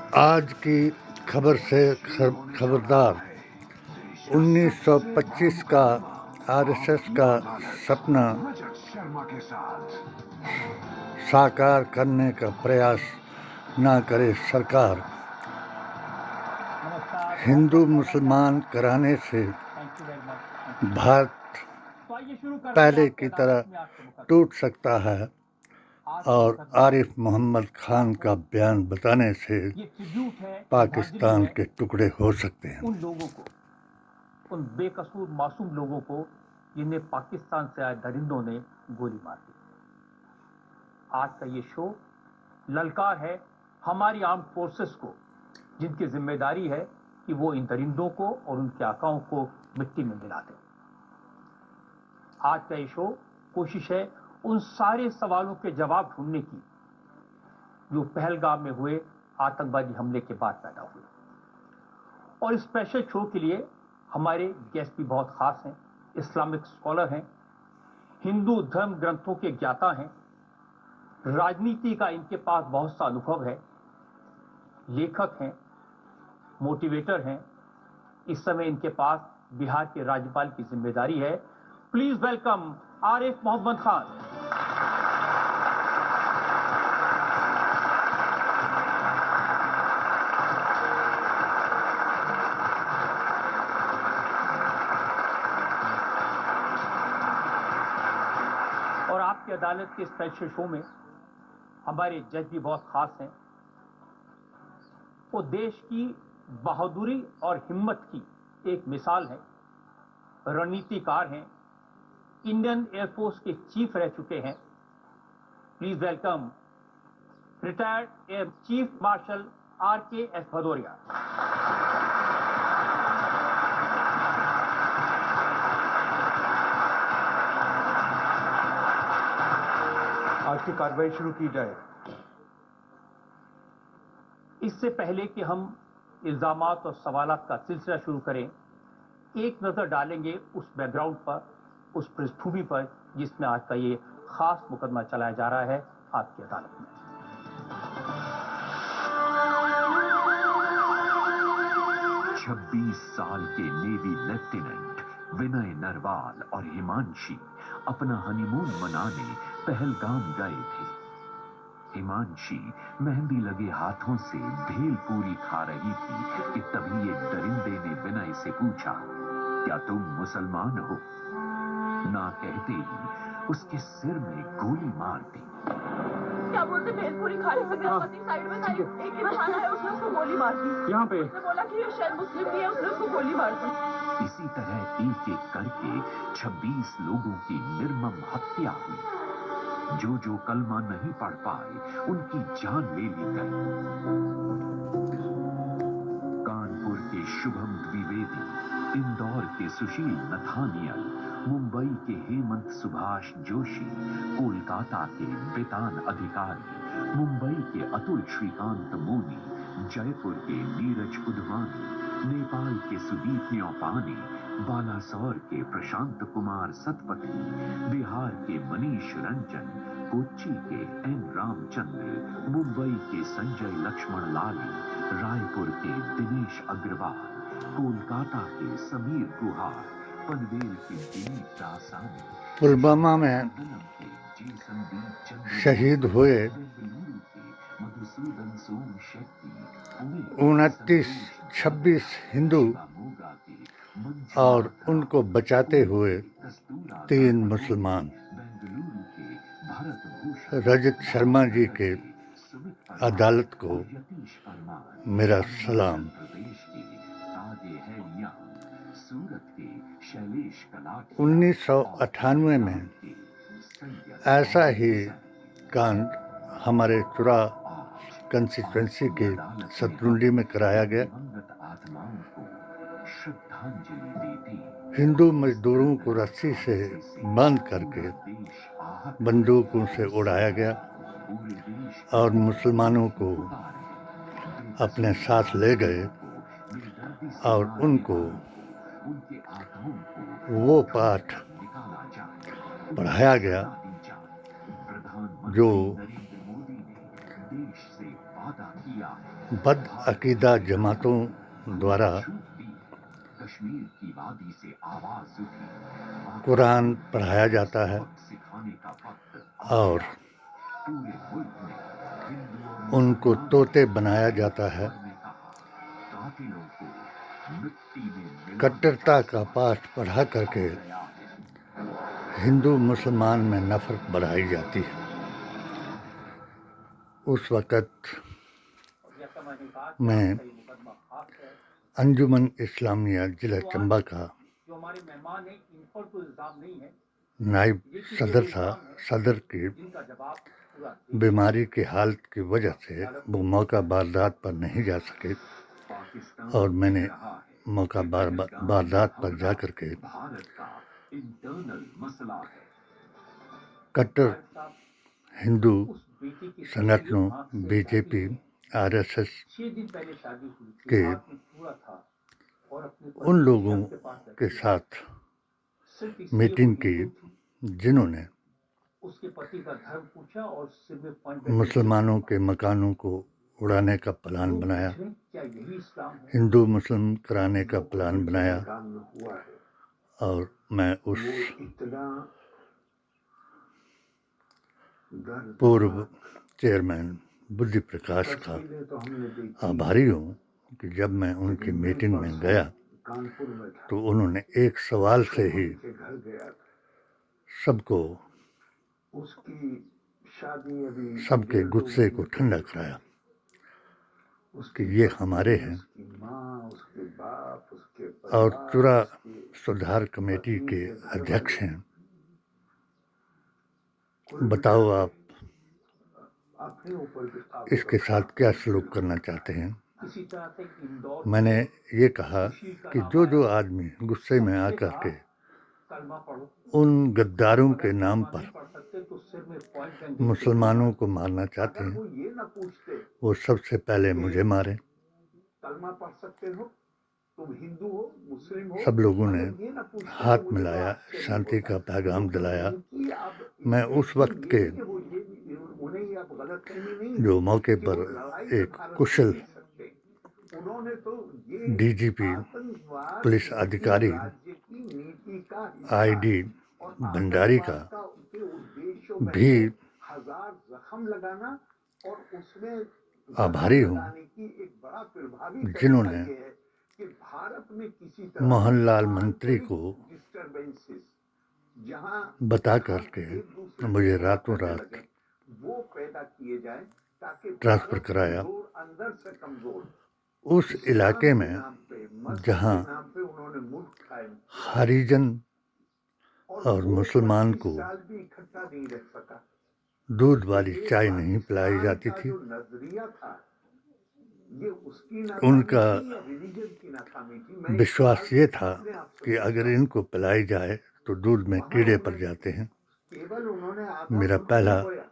आज की खबर से खबरदार। 1925 का आरएसएस का सपना साकार करने का प्रयास न करे सरकार। हिंदू मुसलमान कराने से भारत पहले की तरह टूट सकता है और आरिफ मोहम्मद खान का बयान बताने से पाकिस्तान के टुकड़े हो सकते हैं। उन लोगों को, उन बेकसूर मासूम लोगों को जिन्हें पाकिस्तान से आए दरिंदों ने गोली मार दी। आज का ये शो ललकार है हमारी आर्म फोर्सेस को, जिनकी जिम्मेदारी है कि वो इन दरिंदों को और उनके आकाओं को मिट्टी में मिला दें। आज का ये शो कोशिश है उन सारे सवालों के जवाब ढूंढने की जो पहलगाम में हुए आतंकवादी हमले के बाद पैदा हुए। और इस स्पेशल शो के लिए हमारे गेस्ट भी बहुत खास हैं, इस्लामिक स्कॉलर हैं, हिंदू धर्म ग्रंथों के ज्ञाता हैं, राजनीति का इनके पास बहुत सा अनुभव है, लेखक हैं, मोटिवेटर हैं। इस समय इनके पास बिहार के राज्यपाल की जिम्मेदारी है। Please welcome Arif Mohammad Khan. और आपकी अदालत के स्पेशल शो में हमारे जज भी बहुत खास हैं। वो देश की बहादुरी और हिम्मत की एक मिसाल है, रणनीतिकार हैं, इंडियन एयरफोर्स के चीफ रह चुके हैं। Please welcome retired air chief marshal RKS Bhadauria. आज की कार्रवाई शुरू की जाए। इससे पहले कि हम इल्जामात और सवालात का सिलसिला शुरू करें, एक नजर डालेंगे उस बैकग्राउंड पर, उस पृष्ठभूमि पर जिसमें आज का ये खास मुकदमा चलाया जा रहा है आपकी अदालत में। छब्बीस साल के नेवी लेफ्टिनेंट विनय नरवाल और हिमांशी अपना हनीमून मनाने पहलगाम गए थे। हिमांशी मेहंदी लगे हाथों से भेलपूरी खा रही थी कि तभी एक दरिंदे ने विनय से पूछा, क्या तुम मुसलमान हो? ना कहते ही उसके सिर में गोली मार दी। क्या बोलते भेलपूरी खा रही थी, साइड में था, एक इंसान आया, उसने उसको गोली मार दी। यहाँ पे उसने बोला कि ये शायद मुस्लिम भी है, उसने उसको गोली मार दी। इसी तरह एक एक करके 26 लोगों की निर्मम हत्या हुई। जो कलमा नहीं पढ़ पाए उनकी जान ले ली गई। कानपुर के शुभम द्विवेदी, इंदौर के सुशील नथानियल, मुंबई के हेमंत सुभाष जोशी, कोलकाता के बेतान अधिकारी, मुंबई के अतुल श्रीकांत मोनी, जयपुर के नीरज उधवानी, नेपाल के सुदीप न्यौपाने, बालासोर के प्रशांत कुमार सतपथी, बिहार के मनीष रंजन, कोच्चि के N रामचंद्र, मुंबई के संजय लक्ष्मण लाली, रायपुर के दिनेश अग्रवाल, कोलकाता के समीर गुहार, पनवेल के दिलीप दासानी, पुलवामा में शहीद हुए 29-26 हिंदू और उनको बचाते हुए 3 मुसलमान। रजत शर्मा जी के अदालत को मेरा सलाम। 1998 में ऐसा ही कांड हमारे चुरा कंस्टिट्यूंसी के सतरुंडी में कराया गया। हिंदू मजदूरों को रस्सी से बांध करके बंदूकों से उड़ाया गया और मुसलमानों को अपने साथ ले गए और उनको वो पाठ पढ़ाया गया जो वादा किया है। बदअकीदा जमातों द्वारा छूट दी। कश्मीर की वादी से आवाज उठी। कुरान पढ़ाया जाता है सबक सिखाने का वक्त आ और गया। पूरे मुल्क में हिंदू और उनको मुसलमान तोते बनाया जाता है। ने कहा, कातिलों को मिट्टी में मिलाने कट्टरता का समय पाठ पढ़ा करके आ गया है। हिंदू मुसलमान में नफरत बढ़ाई जाती है। उस वक़्त जैसा मैंने कहा कि मैं आपका ये मुकदमा खास है, अंजुमन इस्लामिया जिला चंबा का जो हमारे मेहमान हैं इन पर कोई इल्जाम नहीं है, नायब लेकिन ये सदर वो था। इल्जाम है सदर की जिनका जवाब पूरा देश बीमारी की हालत की वजह से वो मौका वारदात पर नहीं जा सके पाकिस्तान और मैंने कह रहा है मौका कि पहलगाम में वारदात पर हमला जा कर के भारत का इंटरनल मसला है। कट्टर नायब साहब हिंदू उस बेटी की संगठनों तस्वीर आंख से बीजेपी जाती है। आरएसएस 6 दिन पहले शादी हुई थी, के हाथ में पूरा था और अपने पति उन की लोगों शव के पास के बैठी है। साथ सिर्फ इसलिए मीटिंग वो की हिंदू थी, जिन्होंने उसके पति का धर्म पूछा और सिर में पॉइंट करके मुसलमानों के मकानों को उड़ाने का प्लान लोग बनाया, पूछ रहे हैं, क्या यही इस्लाम है? हिंदू मुस्लिम कराने का प्लान बनाया हुआ है और मैं उस वो इतना दर्दनाक पूर्व चेयरमैन बुद्धि प्रकाश का तस्वीरें तो हमने देखी। आभारी हूँ कि जब मैं उनकी मीटिंग में गया कानपुर में था, तो उन्होंने एक सवाल से ही उनके घर गया था। सबको उसकी शादी अभी सबके 1.5-2 गुस्से को महीने ठंडा पहले कराया उसकी कि ये पत्नी, हमारे हैं उसकी माँ, उसके बाप, उसके और परिवार, चुरा उसके सुधार कमेटी पत्नी के के घर अध्यक्ष वाले, हैं। कुल बताओ मिला आप के अपने ऊपर भी काबू इसके रखा। साथ क्या सलूक करना चाहते हैं। इसी तरह से इंदौर मैंने ये कहा सुशील का कि नाम जो जो आया। आदमी गुस्से में उसने आकर कहा, के कलमा पढ़ो। उन गद्दारों अगर के नाम कलमा नहीं पर पढ़ सकते तो सिर में पॉइंट गन मुसलमानों को मारना चाहते अगर हैं, वो ये ना पूछते वो सबसे पहले मुझे मारें। कलमा पढ़ सकते हो, तुम हिंदू हो, मुस्लिम हो, सब लोगों ने अगर ये ना पूछते तो हाथ मुझे तो मिलाया, आश्चर्य शांति होता। का पैगाम लेकिन दिलाया। उनकी अब मैं इसमें उस वक्त ये के कि वो ये उन्हें ये अब गलतफहमी नहीं जो मौके कि वो पर लड़ाई में एक भारत कुशल नहीं सकते। उन्होंने तो ये डीजीपी आतंकवाद पुलिस उनके अधिकारी राज्य की नीति का हिस्सा आईडी है और भंडारी का आतंकवाद का उनके उद्देश्यों में भी है हजार जख्म लगाना और उसमें आभारी जख्म हूँ लगाने की एक बड़ा प्रभावी तरीका जिन्होंने ये है कि भारत में किसी तरह मोहनलाल मंत्री आंतरिक को डिस्टरबेंसेस जहां बता जहां करके एक दूसरे मुझे को रातों करने रात लगे, वो पैदा किए जाए ताकि ट्रांसफर भारत कराया। कमजोर, अंदर से कमजोर उस इलाके इस्लाम में के नाम पे, मस्जिद जहाँ के नाम पे उन्होंने मुल्क कायम किया हरिजन और वो मुसलमान 25 को साल भी इकट्ठा नहीं रख सका। दूध वाली ये चाय नहीं पिलाई पाकिस्तान जाती का थी। जो नजरिया था, ये उसकी नाकामी उनका थी या रिलीजन की नाकामी थी? मैं इस विश्वास सवाल ये को था अपने आप से कि अगर पूछता हूँ। इनको पिलाई जाए तो दूध में वहाँ कीड़े पड़ उन्हें जाते हैं। केवल उन्होंने आधा मेरा मुल्क पहला नहीं खोया,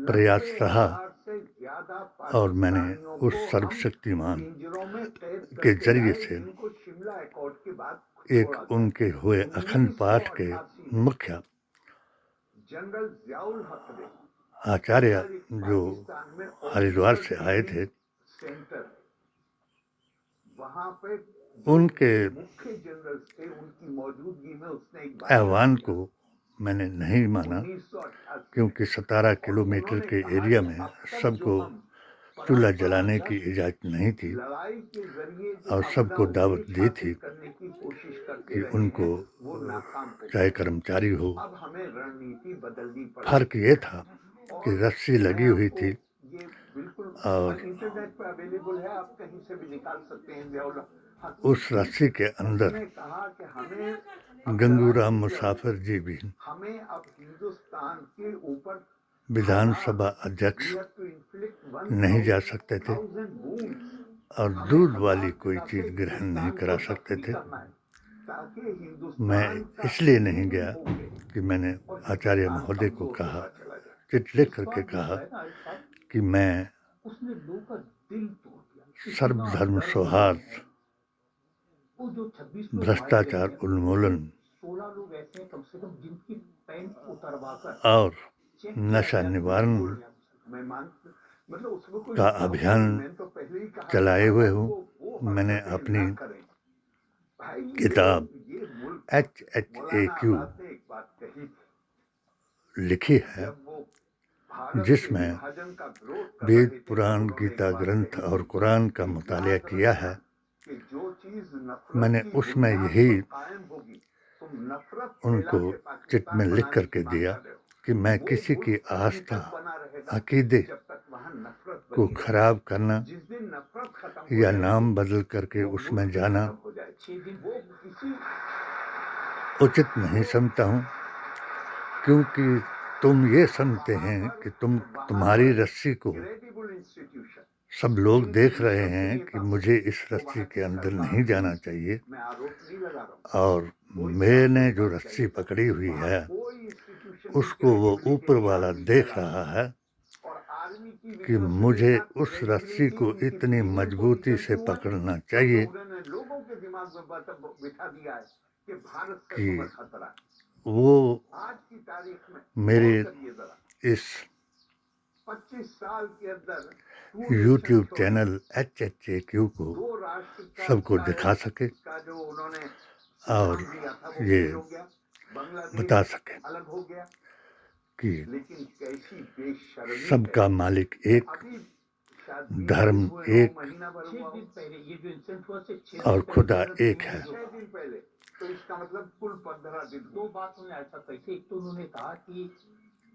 प्रयास रहा 90,000 से ज्यादा और मैंने पाकिस्तानियों उस को हम सर्वशक्तिमान पिंजरों में कैद के करके जरिए लाए, से जिनको शिमला अकॉर्ड के बाद एक छोड़ा गया। उनके हुए अखंड पाठ के 1988 में मुखिया जनरल जियाउल हक ने आचार्य जो पाकिस्तान में हरिद्वार से ऑफिसर आए ट्रेनिंग थे, सेंटर, वहां पे उनके मुख्य जनरल थे, उनकी मौजूदगी में उसने एक आह्वान को मैंने नहीं माना 1988 क्योंकि 17 किलोमीटर के एरिया में सबको चूल्हा जलाने की इजाज़त नहीं थी लड़ाई के जरिए और सबको दावत दी थी करने की कोशिश करते कि रहे उनको हैं, वो नाकाम हो चाहे गए। कर्मचारी हो। अब हमें रणनीति बदलनी पड़ी। फर्क ये था कि रस्सी लगी हुई थी ये बिल्कुल और इंटरनेट पर अवेलेबल है, आप कहीं से भी निकाल सकते हैं। जियाउल हक उस रस्सी के अंदर ने कहा कि हमें गंगूराम मुसाफिर जी भी हमें अब हिंदुस्तान के ऊपर विधानसभा अध्यक्ष we have to inflict नहीं जा सकते थे 1,000 wounds। और दूध वाली कोई चीज़ ग्रहण नहीं करा सकते थे। ताकि हिंदुस्तान मैं का इसलिए नहीं गया हो गए कि मैंने और आचार्य हिंदुस्तान महोदय को कमजोर कहा, होता चला जाए। चिट्ठी लिख करके बात कहा है ना आरिफ साहब, कि मैं उसने लोगों का दिल तोड़ दिया। सर्वधर्म इतना सौहार्द, दर्द है। वो जो 26 लोग भ्रष्टाचार मारे गए हैं, उन्मूलन 16 लोग ऐसे हैं कम से कम जिनकी पैंट उतरवा कर और चेक किया नशा गया कि निवारण वो मैं मान मतलब उसमें कोई का रुकावट अभियान नहीं। मैंने तो पहले ही कहा चलाए था, हुए हूँ। वो मैंने हरकतें अपनी ना करें। भाई किताब ये मुल्क मौलाना HHAQ आजाद ने एक बात कही थी, लिखी है, जब वो भारत के जिसमें विभाजन का विरोध कर वेद, रहे थे, पुराण, उन्होंने एक गीता बात ग्रंथ कही और थी कुरान का कि मुतालिया याद किया रखना है। कि जो चीज नफरत मैंने की उसमें बुनियाद यही पर कायम होगी, तुम नफरत उनको फैला के चिट में पाकिस्तान लिख बनाने करके की मांग दिया कर रहे हो। कि मैं वो किसी की मुल्क तभी आस्था, तक बना रहेगा अकीदे जब तक वहां नफरत को बनी रहेगी। खराब करना जिस दिन नफरत खत्म हो या जाएगी, नाम बदल करके वो उसमें मुल्क भी जाना खत्म हो जाएगा। 6 दिन वो किसी उचित नहीं समझता हूँ, क्योंकि तुम ये समझते हैं कि तुम्हारी रस्सी को क्रेडिबल इंस्टीट्यूशन सब लोग देख रहे हैं कि मुझे इस रस्सी के अंदर नहीं जाना चाहिए, मैं आरोप नहीं लगा रहा हूँ, और मैंने जो रस्सी पकड़ी हुई है कोई इंस्टीट्यूशन उसको वो ऊपर वाला देख रहा है और आर्मी की कि मुझे उस रस्सी को इतनी मजबूती से पकड़ना चाहिए उन्होंने लोगों के दिमाग में बिठा दिया है कि भारत से कि तुम्हें खतरा है। वो आज की तारीख में मेरे गौर करिए जरा, इस 25 साल के अंदर YouTube चैनल HHAQ को दो राष्ट्र का सबको दिखा सके का जो उन्होंने और सिद्धांत दिया था वो ये फेल हो गया, बांग्लादेश बता सके अलग हो गया। कि लेकिन कैसी बेशर्मी सबका है। मालिक एक, अभी शायद 20 धर्म दिन हुए हो, एक महीना भर हुआ हो। 6 दिन पहले ये जो इंसिडेंट हुआ से 6 और दिन पहले खुदा भारत में एक है। 6 दिन पहले, तो इसका मतलब कुल 15 दिन। दो बात उन्होंने ऐसा कही थी। एक तो उन्होंने कहा कि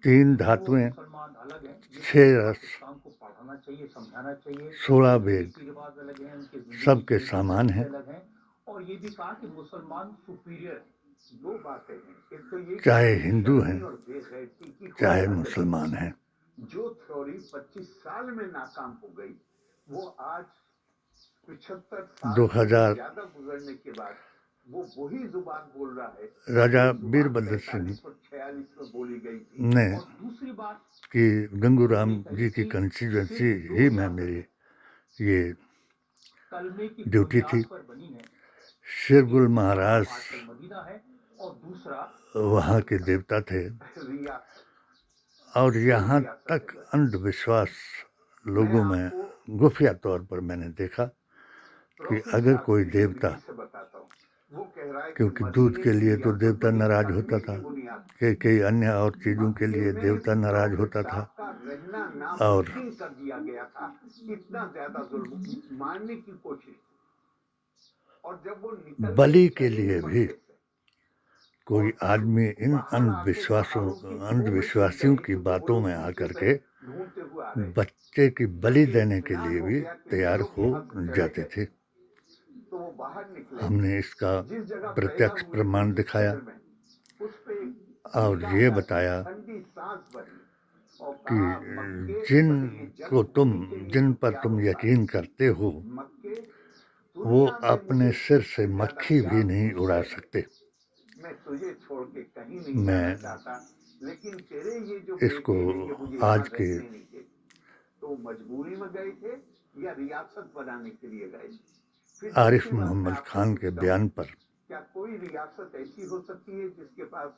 3 धातुएं, मुसलमान अलग हैं, 6 रस, पाकिस्तान को पढ़ाना चाहिए, समझाना चाहिए, 16 उनके वेद रीति रिवाज अलग हैं, उनके जिंदगी सबके के सामान हैं। अलग हैं, और ये भी कहा कि मुसलमान सुपीरियर है। दो बातें हैं, एक तो ये चाहे कि हिंदू हैं, और बेगैरती की चाहे कोई मुसलमान हैं। जो थ्योरी 25 साल में नाकाम हो गई, वो आज 75 साल 2000 से ज्यादा गुजरने के बाद वो वही जुबान बोल रहा है। राजा जो जुबान वीरभद्र 45 और 46 में बोली गई थी। ने और दूसरी बात कि गंगूराम जी की कंस्टिट्यूंसी ही में मेरी ये कलमे की ड्यूटी थी। बुनियाद पर बनी है। शेरगुल महाराज आजकल मदीना है, और दूसरा वहाँ के देवता थे, रियासत और यहाँ तक अंधविश्वास लोगों में खुफिया तौर पर मैंने देखा कि अगर कोई देवता, से बताता हूँ, वो कह रहा है क्योंकि मदीने दूध के की लिए तो रियासत देवता बनी नाराज कलमे होता की था, बुनियाद। कई अन्य और चीज़ों के लिए मक्के देवता में नाराज प्रॉफिट होता था। साहब का रहना और नामुमकिन कर दिया गया था। इतना ज्यादा जुल्म मारने की कोशिश, और जब वो निकल बलि गए के चले लिए मक्के भी से, कोई आदमी इन बाहर आके पहाड़ों की अंधविश्वासियों की वो बातों लोग में पीछे आकर से के ढूंढते हुए आ रहे हैं। बच्चे की बलि जब देने के इत्मीनान लिए हो भी गया कि तैयार लोग हो यहाँ से चले जाते गए, थे। तो वो बाहर निकले। हमने इसका जिस जगह प्रत्यक्ष पैदा हुए प्रमाण थे, दिखाया शहर में, उस पे और निगाह ये डाली, बताया ठंडी सांस भरी और कि कहा, मक्के जिन बल्कि को तुम जन्मभूमि के लिए जिन पर क्या तुम होता है। यकीन करते हो मक्के वो दुनिया में अपने मुझे सिर से ज्यादा मक्खी भी प्यार नहीं तुझसे उड़ा है। सकते। मैं तुझे छोड़ के कहीं नहीं मैं जाना चाहता, लेकिन तेरे ये जो इसको बेटे हैं, ये मुझे आज यहाँ के रहने नहीं देते। तो मजबूरी में गए थे या रियासत बनाने के लिए गए? फिर आरिफ दूसरी बात मैं मोहम्मद आपसे खान के पूछता बयान हूँ, पर क्या कोई रियासत ऐसी हो सकती है जिसके पास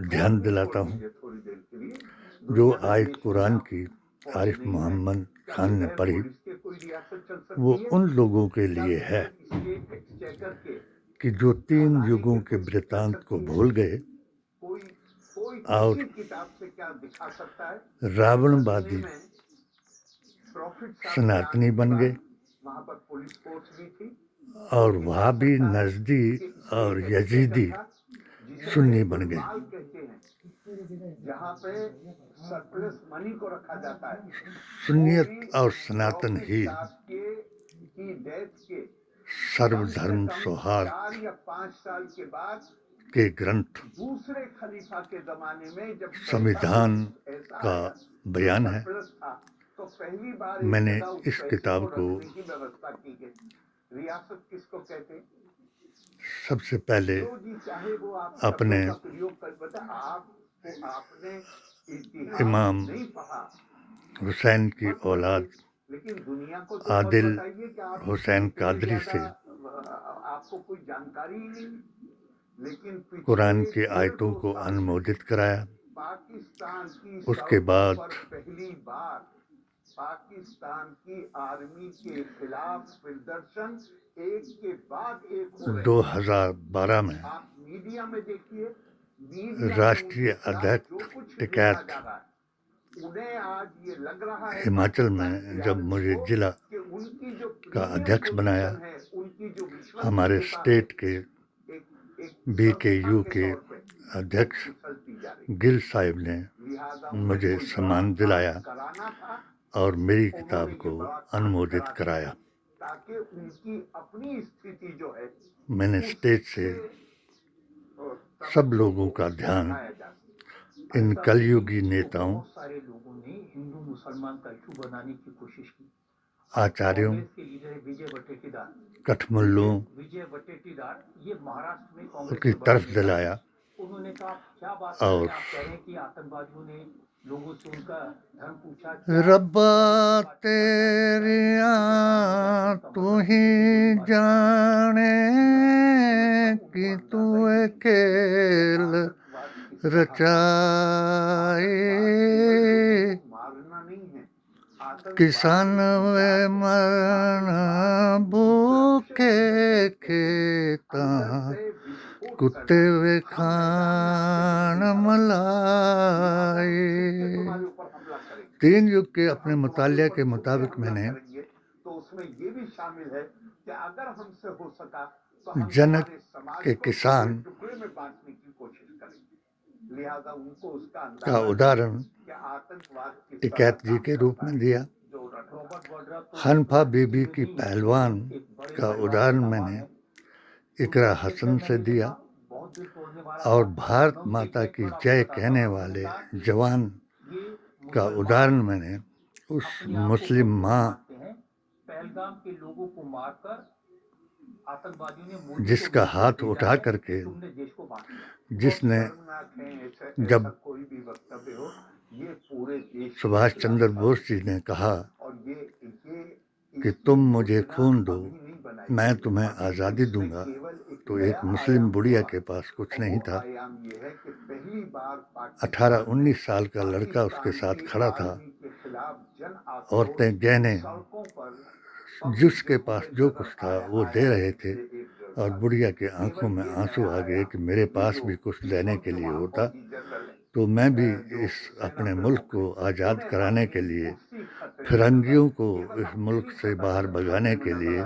ध्यान दिलाता हूँ। थोड़ी देर के लिए जो दुनिया में आयत देश कुरान में की फौज आरिफ नहीं है? मोहम्मद क्या खान ने बगैर पढ़ी, पुलिस के कोई रियासत चल सकती वो है? उन लोगों के क्या लिए है बगैर स्टेट एक्सचेकर के कि जो 3 खजाने युगों के के कुछ कर वृतांत को सकती है? भूल गए कोई कोई और किसी किताब से क्या दिखा सकता है? रावणवादी मदीने में प्रॉफिट साहब के सनातनी आने के बन बाद गए वहां पर पुलिस फोर्स भी थी और वहाँ भी नजदी और यजीदी सुन्नी बन गए। माल कहते हैं, जहाँ पे सरप्लस मनी को रखा जाता है, सुन्नियत और सनातन ही की डेथ के सर्वधर्म कम सौहार्द 4 या 5 साल के बाद के ग्रंथ दूसरे खलीफा के जमाने में जब संविधान का बयान है। था, तो पहली बार मैंने जगह उस इस पैसे किताब को रखने की व्यवस्था की गई। रियासत किसको कहते हैं? सबसे पहले जो जी चाहे वो आप अपने शब्दों का प्रयोग कर बता। आपने इतिहास इमाम नहीं पढ़ा, हुसैन की मत औलाद पढ़िए, लेकिन दुनिया को तो आदिल मत बताइए कि आप हुसैन इतने कादरी से ज्यादा, आपको कोई जानकारी ही नहीं। लेकिन पिछले कुरान की 150 आयतों को साल में अनुमोदित कराया। पाकिस्तान की उसके सड़कों बाद पर पहली बार पाकिस्तान की आर्मी के खिलाफ प्रदर्शन एक के बाद एक हो रहे हैं। 2012 में आप मीडिया में देखिए, मीडिया में राष्ट्रीय उनके खिलाफ अध्यक्ष जो कुछ टिकैत लिखा जा रहा है, उन्हें आज ये लग रहा है हिमाचल पाकिस्तान में की जब आर्मी मुझे को जिला कि उनकी जो का प्रीमियम अध्यक्ष बनाया, पोजीशन है, उनकी जो हमारे विश्वसनीयता स्टेट के एक BKU संस्था के तौर पे अध्यक्ष फिसलती जा रही है। गिल साहिब ने लिहाजा मुझे उन्हें कोई सम्मान बड़ा दिलाया काम कराना था, और मेरी उन्होंने किताब ये को बड़ा काम अनुमोदित करा कराया। दिया, ताकि उनकी अपनी स्थिति जो है मैंने स्टेज से सब लोगों का ध्यान उठाया जा सके। इन ऐसा कलयुगी नहीं, नेताओं, बहुत सारे लोगों ने हिंदू मुसलमान का इशू बनाने की कोशिश की। आचार्यों, कांग्रेस के लीडर विजय वटेटीदार कठमुल्लों विजय वटेटीदार ये महाराष्ट्र में कांग्रेस की के बड़े तरफ नेता हैं। दिलाया उन्होंने कहा क्या बात है, और आप कह रहे हैं कि आतंकवादियों ने लोगों से उनका धर्म पूछा, क्या रब्बा बात तेरिया तू ही जाने कि तू अकेल रचाए, मारना नहीं है, किसान वे मरना भूखे खेता, कुत्ते वे खान मलाई। तुम्हारे ऊपर हमला करेंगे। 3 युग के अपने मुतालिया के मुताबिक मैंने तो उसमें ये भी शामिल है कि अगर हमसे हो सका तो हम जनक हमारे समाज के को किसान टुकड़े में बांटने की कोशिश करेंगे। लिहाजा उनको उसका का अंदाजा उदाहरण कि आतंकवाद किस तरह टिकैत जी काम के रूप करता में है। दिया। जो रॉबर्ट वाड्रा तो हनफा बीबी की पहलवान एक बड़े का परिवार उदाहरण के मैंने दामाद हैं। इकरा हसन से दिया, बहुत दिल तोड़ने वाला और था। भारत मैं माता एक की बड़ा जय बताता कहने हूं, वाले उन्होंने जवान कहा, ये का मुसलमान उदाहरण मैंने उस अपने आप को मुस्लिम बहुत माँ मानते हैं। पहलगाम के लोगों को मारकर आतंकवादियों ने मोदी को जिसका मैसेज हाथ भेजा उठा है, करके तुमने देश को बांट दिया। जिसने शर्मनाक है ऐसा जब कोई भी वक्तव्य हो, ये पूरे देश के सुभाष खिलाफ चंद्र था। बोस जी ने कहा और ये कि इसकी तुम मुझे योजना खून दो, अभी नहीं बनाई मैं गई। तुम्हें अभी आज़ादी इसमें दूंगा, केवल एक तो नया एक मुस्लिम आयाम बुढ़िया हुआ। के पास कुछ और नहीं वो था। आयाम ये है कि पहली बार 18-19 साल का लड़का उसके साथ खड़ा था। औरतें, गहने, जिसके पास जो कुछ था वो दे रहे थे, और बुढ़िया के आंखों में आंसू आ गए कि मेरे पास भी कुछ देने के लिए होता तो मैं भी इस अपने मुल्क को आज़ाद कराने के लिए, फिरंगियों को इस मुल्क से बाहर भगाने के लिए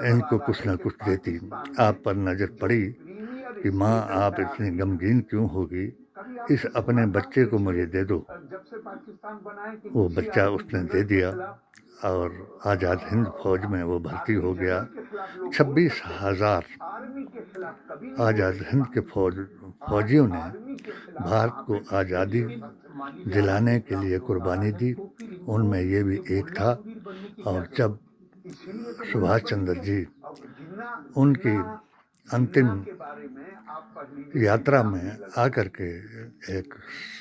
इनको कुछ न कुछ देती। आप पर नज़र पड़ी कि माँ आप इतनी गमगीन क्यों होगी, इस अपने बच्चे को मुझे दे दो। वो बच्चा उसने दे दिया और आज़ाद हिंद फौज में वो भर्ती हो गया। 26,000 आज़ाद हिंद के फौजियों ने भारत को आज़ादी दिलाने के लिए कुर्बानी दी, उनमें ये भी एक था। और जब सुभाष चंद्र जी उनकी अंतिम यात्रा में आकर के एक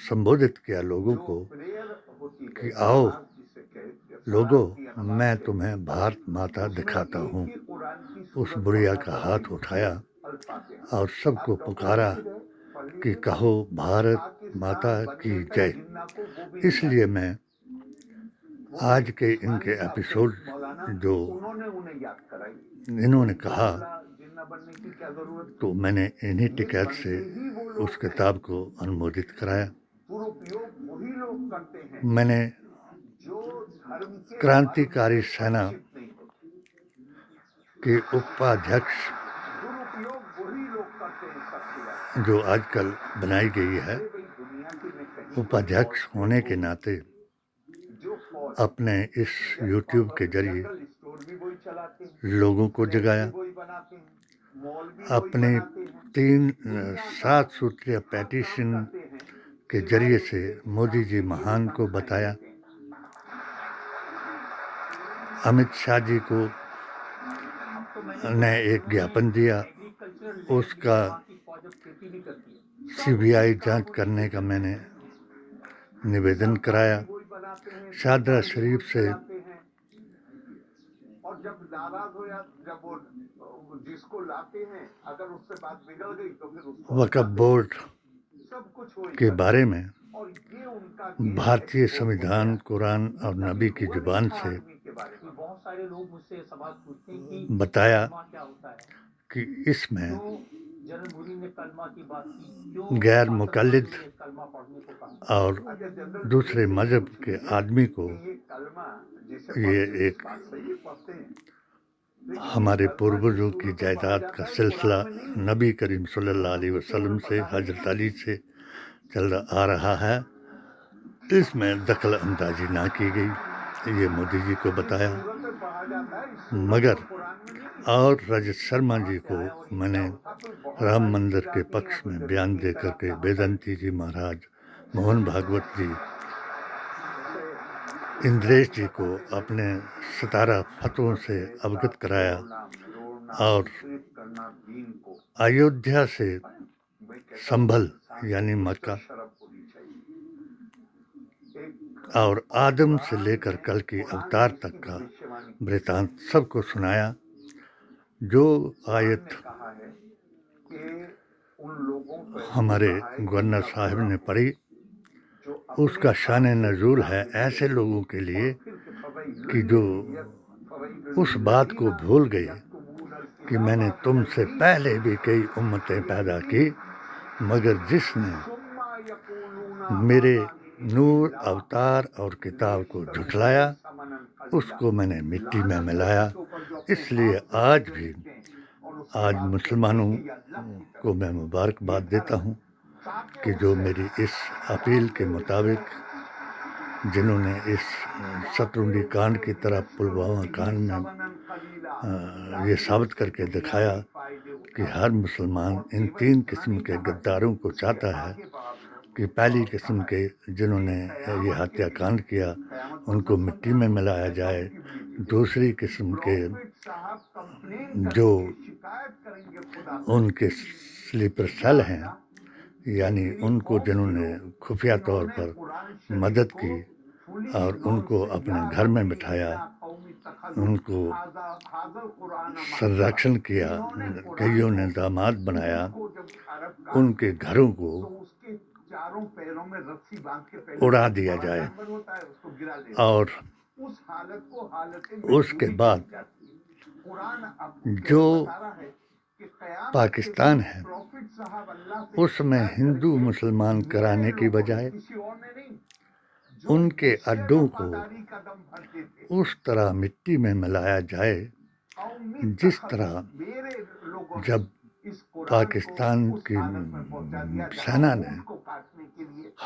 संबोधित किया लोगों को कि आओ लोगों, मैं तुम्हें भारत माता दिखाता हूँ, उस बुढ़िया का हाथ उठाया और सबको पुकारा कि कहो भारत माता की जय। इसलिए मैं आज के इनके एपिसोड जो इन्होंने कहा, तो मैंने इन्हीं टिकैत से उस किताब को अनुमोदित कराया। मैंने क्रांतिकारी सेना के उपाध्यक्ष जो आजकल बनाई गई है, उपाध्यक्ष होने के नाते अपने इस YouTube के जरिए लोगों को जगाया, अपने 7 सूत्रीय पेटिशन के जरिए से मोदी जी महान को बताया, अमित शाह जी को ने एक ज्ञापन दिया, उसका CBI जांच करने का मैंने निवेदन कराया। शादरा शरीफ से और जब नाराज हो या जब वो जिसको लाते हैं अगर उससे बात बिगड़ गई तो फिर उसको वक्फ बोर्ड सब कुछ हो के बारे में और ये उनका भारतीय संविधान, कुरान और नबी की जुबान से के बारे में बहुत सारे लोग मुझसे ये सवाल पूछते हैं कि बताया कलमा क्या होता है। कि इसमें क्यों जन्मभूमि ने कलमा की बात की, क्यों गैर माता मुक़ल्लिद ने कलमा पढ़ने को कहा। और अच्छा जनरल दूसरे मजहब के आदमी को ये कलमा जिसे ये पढ़ते हैं, एक बात सही है, पढ़ते हैं, लेकिन हमारे कलमा पूर्वजों शुरू की तो पाया जायदाद जाता का है सिलसिला कुरान में नहीं। नबी करीम सल्लल्लाहु अलैहि वसल्लम से, हज़रत अली से चल आ रहा है। इसमें दखल अंदाजी ना की गई, ये मोदी जी को बताया। सूरत में पढ़ा जाता है, इस सूरत मगर को कुरान में नहीं। और रजत शर्मा जी को मैंने बहुत राम सारी मंदिर के विजातियां पक्ष में गुजर बयान गई, दे सर, करके आप वेदांती जी महाराज, मोहन भागवत जी, जैसे इंद्रेश जी को अपने सितारा फतों से अवगत कराया और विकृत करना दीन को, अयोध्या से भाई कहता हूं, संभल इंसान यानी को मक्का शर्फ होनी चाहिए। एक और आदम से लेकर कल की अवतार तक का वृतांत सबको सुनाया। जो आयत ने कहा है कि उन लोगों को हमारे कहा है कि गवर्नर अल्लाह साहब ने को, पढ़ी, जो अपने उसका शान नज़ूल है ऐसे लोगों के लिए कि जो उस बात को भूल गए कि मैंने तुमसे पहले भी कई उम्मतें पैदा की, मगर जिसने मेरे नूर, अवतार और किताब को झुठलाया, उसको मैंने मिट्टी में मिलाया। इसलिए आज मुसलमानों को मैं मुबारकबाद देता हूँ कि जो मेरी इस अपील के मुताबिक जिन्होंने इस शत्रुंडी कांड की तरह पुलवामा कांड में ये साबित करके दिखाया कि हर मुसलमान इन 3 किस्म के गद्दारों को चाहता है कि पहली किस्म के जिन्होंने ये हत्याकांड किया उनको मिट्टी में मिलाया जाए, दूसरी किस्म के जो उनके स्लीपर सेल हैं, यानी उनको जिन्होंने खुफिया तौर पर मदद की और उनको अपने घर में बिठाया, उनको संरक्षण किया, कईयों ने दामाद बनाया, उनके घरों को उड़ा दिया जाए और उसके बाद जो पाकिस्तान है उसमें हिंदू मुसलमान कराने की बजाय उनके अड्डों को उस तरह मिट्टी में मिलाया जाए जिस तरह जब पाकिस्तान की सेना ने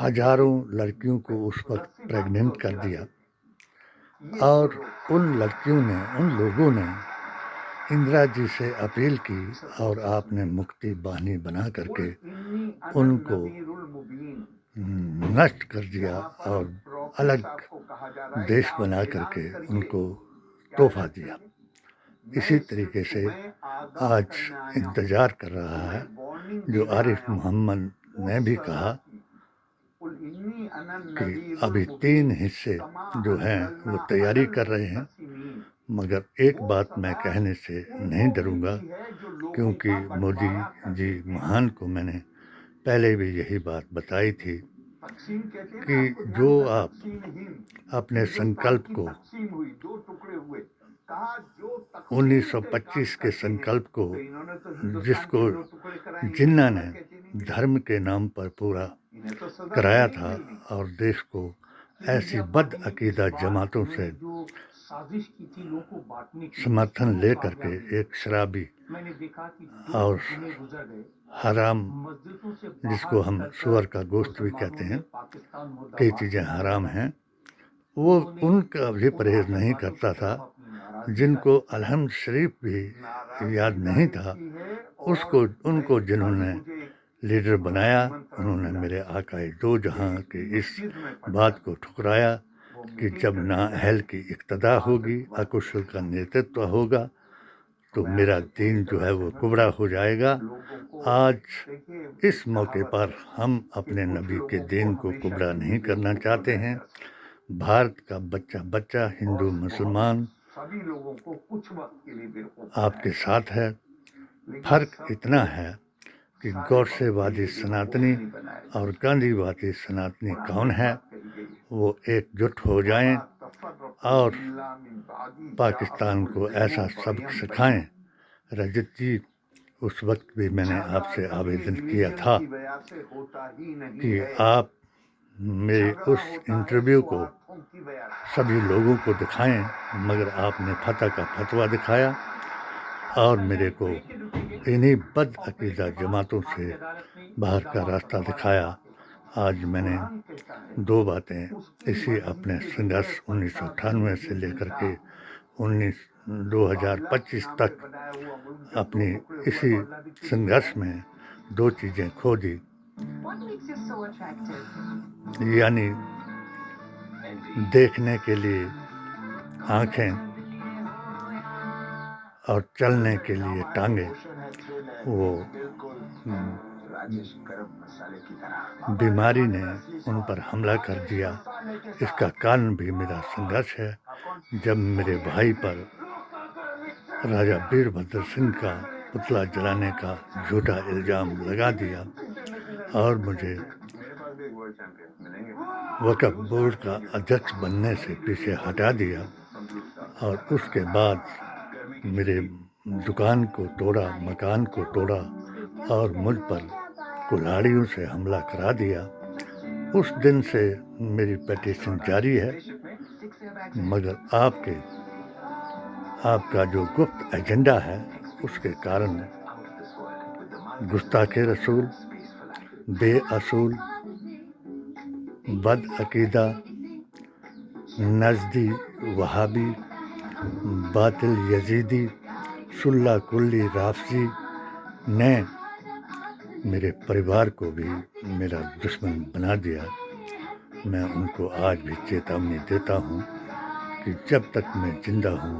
हजारों लड़कियों को उस वक्त प्रेग्नेंट कर दिया और उन लड़कियों ने, उन लोगों ने इंदिरा जी से अपील की और आपने मुक्ति बाहिनी बना करके उनको नष्ट कर दिया और अलग देश बना करके उनको तोहफा दिया। इसी तरीके से आज इंतज़ार कर रहा है, जो आरिफ मोहम्मद ने भी कहा कि अभी 3 हिस्से जो हैं वो तैयारी कर रहे हैं, मगर एक बात मैं कहने से नहीं डरूंगा क्योंकि मोदी जी महान को मैंने पहले भी यही बात बताई थी कि जो आप अपने संकल्प को 1925 के संकल्प को जिसको जिन्ना ने धर्म के नाम पर पूरा कराया था और देश को ऐसी बद अकीदा जमातों से समर्थन ले करके एक शराबी और हराम, जिसको हम सुअर का गोश्त भी कहते हैं, कई चीज़ें हराम हैं, वो उनका भी परहेज नहीं करता था। जिनको अलहम्द शरीफ भी याद नहीं था, उनको जिन्होंने लीडर बनाया, उन्होंने मेरे आकाए दो जहां के इस बात को ठुकराया कि जब नाअहल की इक्तदा होगी, अकुशल का नेतृत्व होगा, तो मेरा दीन जो है वो कुबड़ा हो जाएगा। आज इस मौके पर हम अपने नबी के दीन को कुबड़ा नहीं करना चाहते हैं। भारत का बच्चा बच्चा हिंदू मुसलमान आपके साथ है। फर्क इतना है कि गौडसेवादी सनातनी और गांधीवादी सनातनी कौन है, वो एकजुट हो जाएं और पाकिस्तान को ऐसा सबक सिखाएं। रजत जी, उस वक्त भी मैंने आपसे आवेदन किया था कि आप मेरे उस इंटरव्यू को सभी लोगों को दिखाएं, मगर आपने फतह का फतवा दिखाया और मेरे को इन्हीं बदअकीदा जमातों से बाहर का रास्ता दिखाया। आज मैंने दो बातें इसी अपने संघर्ष 1998 से लेकर के 2025 तक अपनी इसी संघर्ष में दो चीज़ें खो दी, यानी देखने के लिए आँखें और चलने के लिए टांगे। वो बीमारी ने उन पर हमला कर दिया। इसका कारण भी मेरा संघर्ष है। जब मेरे भाई पर राजा वीरभद्र सिंह का पुतला जलाने का झूठा इल्ज़ाम लगा दिया और मुझे वक्फ बोर्ड का अध्यक्ष बनने से पीछे हटा दिया और उसके बाद मेरे दुकान को तोड़ा, मकान को तोड़ा और मुझ पर कुल्हाड़ियों से हमला करा दिया, उस दिन से मेरी पिटीशन जारी है। मगर आपका जो गुप्त एजेंडा है, उसके कारण गुस्ताखे रसूल, बेअसूल, बदअकीदा, नज़दी वहाबी, बातिल यजीदी, सुल्ला कुल्ली राफजी ने मेरे परिवार को भी मेरा दुश्मन बना दिया। मैं उनको आज भी चेतावनी देता हूँ कि जब तक मैं जिंदा हूँ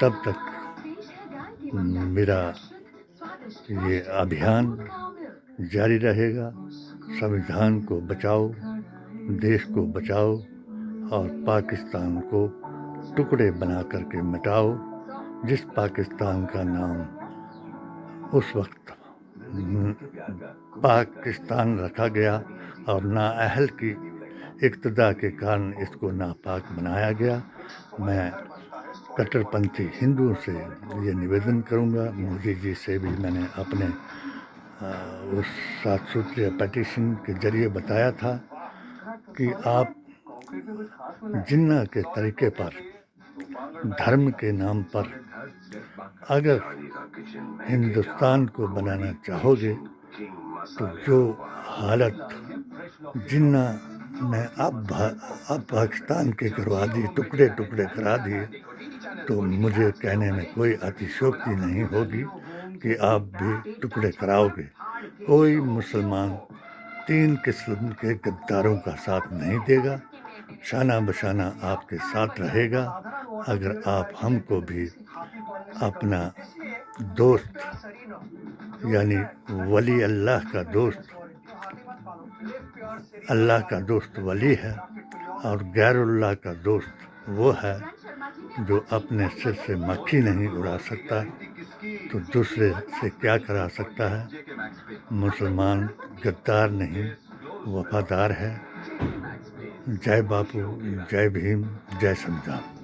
तब तक मेरा ये अभियान जारी रहेगा। संविधान को बचाओ, देश को बचाओ और पाकिस्तान को टुकड़े बना करके मिटाओ। जिस पाकिस्तान का नाम उस वक्त पाकिस्तान रखा गया और नाअहल की इक्तदा के कारण इसको नापाक बनाया गया। मैं कट्टरपंथी हिंदुओं से ये निवेदन करूंगा, मोदी जी से भी मैंने अपने उस 7 सूत्रीय पिटीशन के जरिए बताया था कि आप जिन्ना के तरीके पर, धर्म के नाम पर अगर हिंदुस्तान को बनाना चाहोगे तो जो हालत जिन्ना ने अब पाकिस्तान के करवा दी, टुकड़े टुकड़े करा दिए, तो मुझे कहने में कोई अतिशयोक्ति नहीं होगी कि आप भी टुकड़े कराओगे। कोई मुसलमान 3 किस्म के गद्दारों का साथ नहीं देगा, शाना बशाना आपके साथ रहेगा। अगर आप हमको भी अपना दोस्त, यानी वली अल्लाह का दोस्त, अल्लाह का दोस्त वली है और गैरुल्लाह का दोस्त वो है जो अपने सिर से मक्खी नहीं उड़ा सकता तो दूसरे से क्या करा सकता है। मुसलमान गद्दार नहीं, वफादार है। जय बापू, जय भीम, जय संविधान।